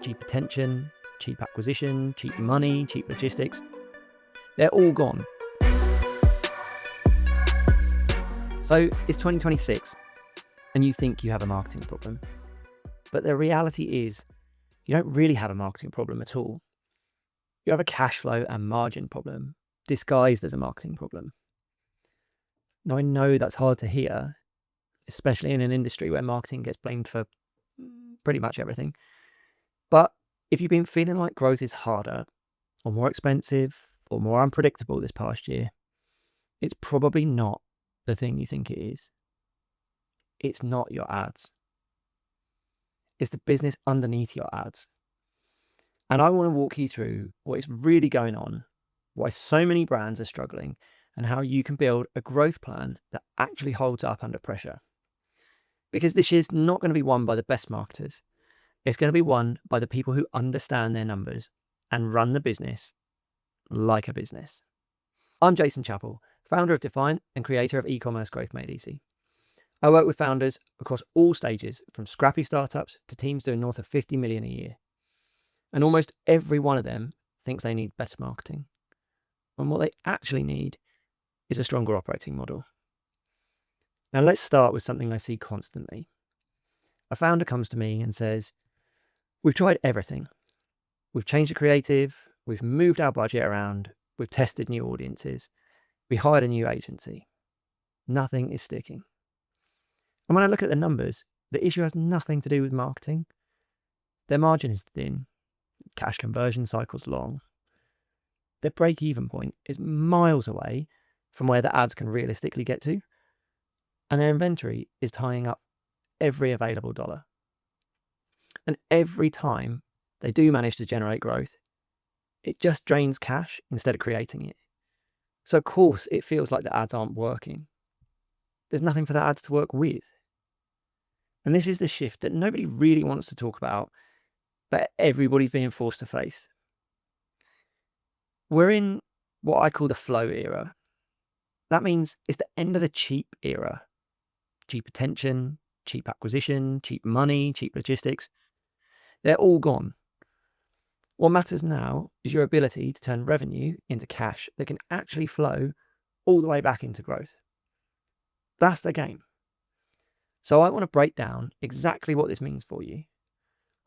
cheap attention, cheap acquisition, cheap money, cheap logistics. They're all gone. So it's 2026 and you think you have a marketing problem. But the reality is you don't really have a marketing problem at all. You have a cash flow and margin problem disguised as a marketing problem. Now, I know that's hard to hear, especially in an industry where marketing gets blamed for pretty much everything. But if you've been feeling like growth is harder or more expensive or more unpredictable this past year, it's probably not the thing you think it is. It's not your ads. It's the business underneath your ads. And I want to walk you through what is really going on, why so many brands are struggling, and how you can build a growth plan that actually holds up under pressure. Because this is not going to be won by the best marketers. It's going to be won by the people who understand their numbers and run the business like a business. I'm Jason Chappell, founder of Defiant and creator of eCommerce Growth Made Easy. I work with founders across all stages, from scrappy startups to teams doing north of 50 million a year. And almost every one of them thinks they need better marketing. And what they actually need is a stronger operating model. Now let's start with something I see constantly. A founder comes to me and says, we've tried everything. We've changed the creative, we've moved our budget around, we've tested new audiences, we hired a new agency. Nothing is sticking. And when I look at the numbers, the issue has nothing to do with marketing. Their margin is thin, cash conversion cycle's long. Their break-even point is miles away from where the ads can realistically get to, and their inventory is tying up every available dollar. And every time they do manage to generate growth, it just drains cash instead of creating it. So of course it feels like the ads aren't working. There's nothing for the ads to work with. And this is the shift that nobody really wants to talk about, but everybody's being forced to face. We're in what I call the flow era. That means it's the end of the cheap era. Cheap attention, cheap acquisition, cheap money, cheap logistics. They're all gone. What matters now is your ability to turn revenue into cash that can actually flow all the way back into growth. That's the game. So I want to break down exactly what this means for you.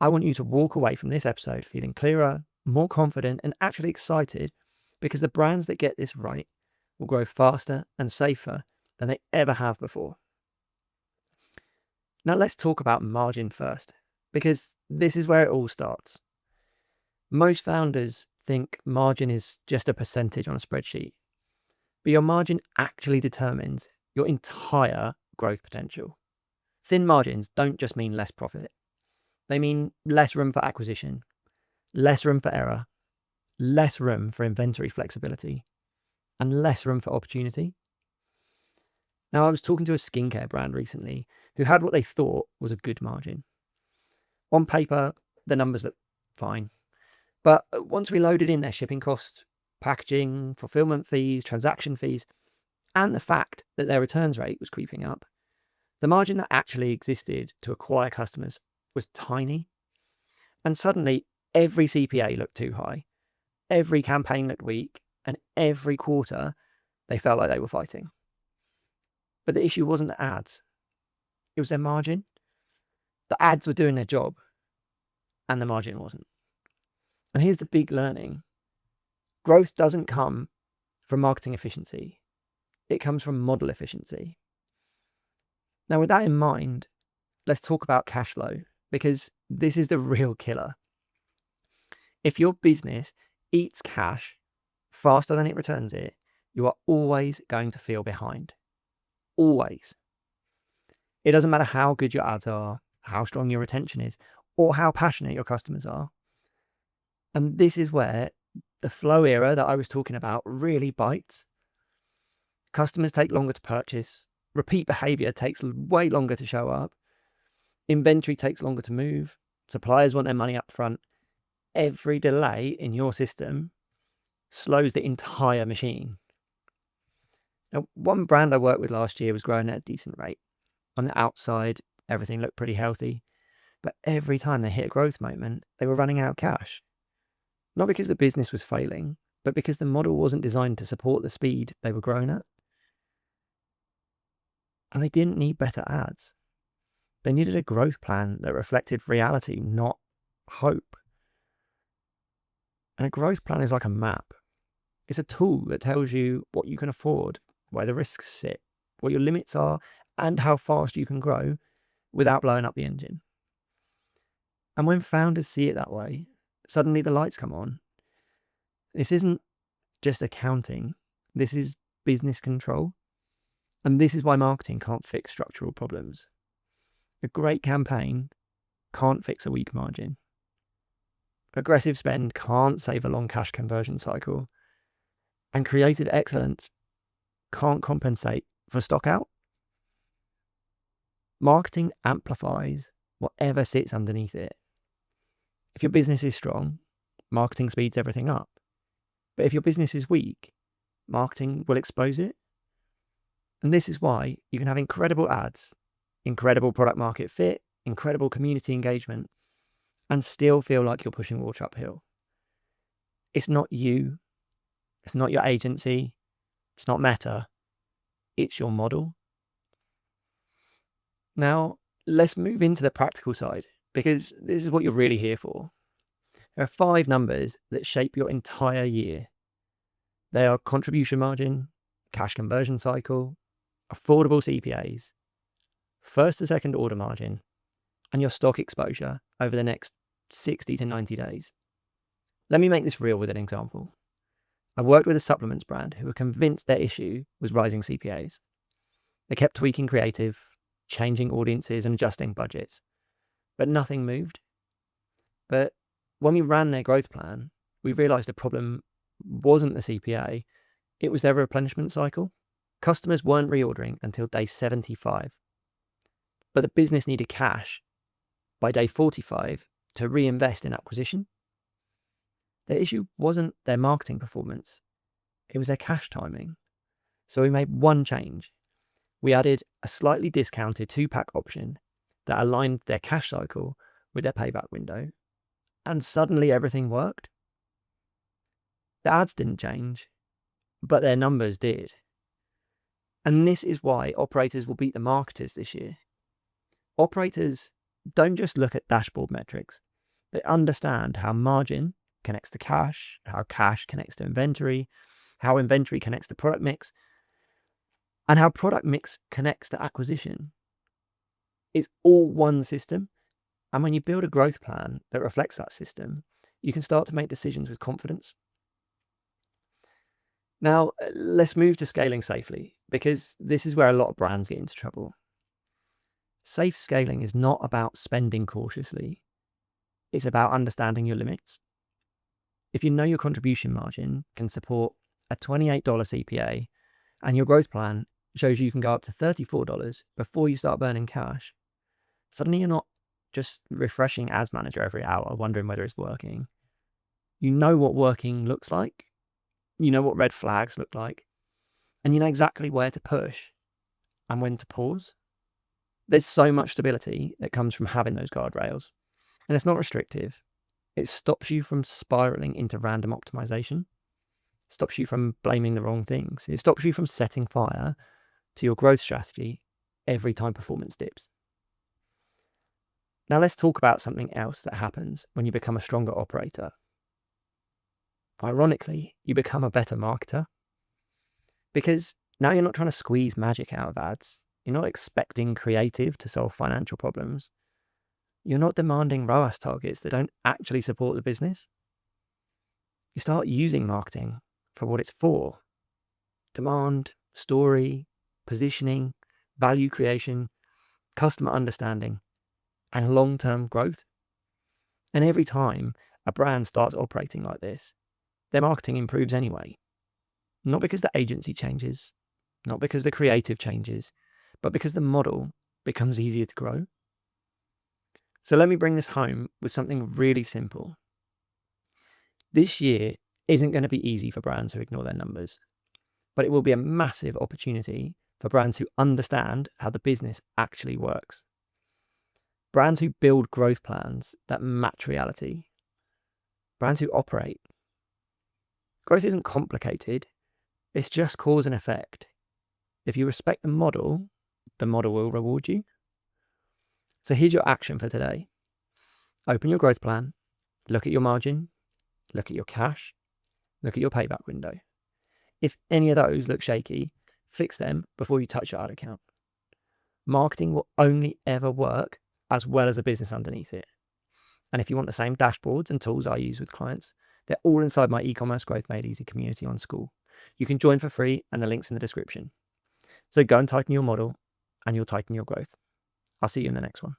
I want you to walk away from this episode feeling clearer, more confident, and actually excited, because the brands that get this right will grow faster and safer than they ever have before. Now let's talk about margin first, because this is where it all starts. Most founders think margin is just a percentage on a spreadsheet, but your margin actually determines your entire growth potential. Thin margins don't just mean less profit. They mean less room for acquisition, less room for error, less room for inventory flexibility, and less room for opportunity. Now, I was talking to a skincare brand recently who had what they thought was a good margin. On paper, the numbers looked fine. But once we loaded in their shipping costs, packaging, fulfillment fees, transaction fees, and the fact that their returns rate was creeping up, the margin that actually existed to acquire customers was tiny. And suddenly, every CPA looked too high. Every campaign looked weak, and every quarter, they felt like they were fighting. But the issue wasn't the ads. It was their margin. The ads were doing their job, and the margin wasn't. And here's the big learning. Growth doesn't come from marketing efficiency. It comes from model efficiency. Now, with that in mind, let's talk about cash flow, because this is the real killer. If your business eats cash faster than it returns it, you are always going to feel behind. Always. It doesn't matter how good your ads are, how strong your retention is, or how passionate your customers are. And this is where the flow era that I was talking about really bites. Customers take longer to purchase. Repeat behavior takes way longer to show up. Inventory takes longer to move. Suppliers want their money up front. Every delay in your system slows the entire machine. Now, one brand I worked with last year was growing at a decent rate. On the outside, everything looked pretty healthy. But every time they hit a growth moment, they were running out of cash. Not because the business was failing, but because the model wasn't designed to support the speed they were growing at. And they didn't need better ads. They needed a growth plan that reflected reality, not hope. And a growth plan is like a map. It's a tool that tells you what you can afford, where the risks sit, what your limits are, and how fast you can grow without blowing up the engine. And when founders see it that way, suddenly the lights come on. This isn't just accounting. This is business control. And this is why marketing can't fix structural problems. A great campaign can't fix a weak margin. Aggressive spend can't save a long cash conversion cycle. And creative excellence can't compensate for stock out. Marketing amplifies whatever sits underneath it. If your business is strong, marketing speeds everything up. But if your business is weak, marketing will expose it. And this is why you can have incredible ads, incredible product market fit, incredible community engagement, and still feel like you're pushing water uphill. It's not you. It's not your agency. It's not Meta. It's your model. Now, let's move into the practical side, because this is what you're really here for. There are 5 numbers that shape your entire year. They are contribution margin, cash conversion cycle, affordable CPAs, first to second order margin, and your stock exposure over the next 60 to 90 days. Let me make this real with an example. I worked with a supplements brand who were convinced their issue was rising CPAs. They kept tweaking creative, changing audiences and adjusting budgets, but nothing moved. But when we ran their growth plan, we realized the problem wasn't the CPA, it was their replenishment cycle. Customers weren't reordering until day 75, but the business needed cash by day 45 to reinvest in acquisition. The issue wasn't their marketing performance, it was their cash timing. So we made one change. We added a slightly discounted 2-pack option that aligned their cash cycle with their payback window, and suddenly everything worked. The ads didn't change, but their numbers did. And this is why operators will beat the marketers this year. Operators don't just look at dashboard metrics. They understand how margin connects to cash, how cash connects to inventory, how inventory connects to product mix, and how product mix connects to acquisition. It's all one system. And when you build a growth plan that reflects that system, you can start to make decisions with confidence. Now, let's move to scaling safely, because this is where a lot of brands get into trouble. Safe scaling is not about spending cautiously. It's about understanding your limits. If you know your contribution margin can support a $28 CPA and your growth plan shows you can go up to $34 before you start burning cash, suddenly you're not just refreshing Ads Manager every hour, wondering whether it's working. You know what working looks like. You know what red flags look like. And you know exactly where to push and when to pause. There's so much stability that comes from having those guardrails. And it's not restrictive. It stops you from spiraling into random optimization. It stops you from blaming the wrong things. It stops you from setting fire to your growth strategy every time performance dips. Now let's talk about something else that happens when you become a stronger operator. Ironically, you become a better marketer, because now you're not trying to squeeze magic out of ads. You're not expecting creative to solve financial problems. You're not demanding ROAS targets that don't actually support the business. You start using marketing for what it's for: demand, story, positioning, value creation, customer understanding, and long-term growth. And every time a brand starts operating like this, their marketing improves anyway. Not because the agency changes, not because the creative changes, but because the model becomes easier to grow. So let me bring this home with something really simple. This year isn't going to be easy for brands who ignore their numbers, but it will be a massive opportunity for brands who understand how the business actually works. Brands who build growth plans that match reality. Brands who operate. Growth isn't complicated. It's just cause and effect. If you respect the model will reward you. So here's your action for today. Open your growth plan, look at your margin, look at your cash, look at your payback window. If any of those look shaky, fix them before you touch your ad account. Marketing will only ever work as well as the business underneath it. And if you want the same dashboards and tools I use with clients, they're all inside my eCommerce Growth Made Easy community on School. You can join for free and the link's in the description. So go and tighten your model and you'll tighten your growth. I'll see you in the next one.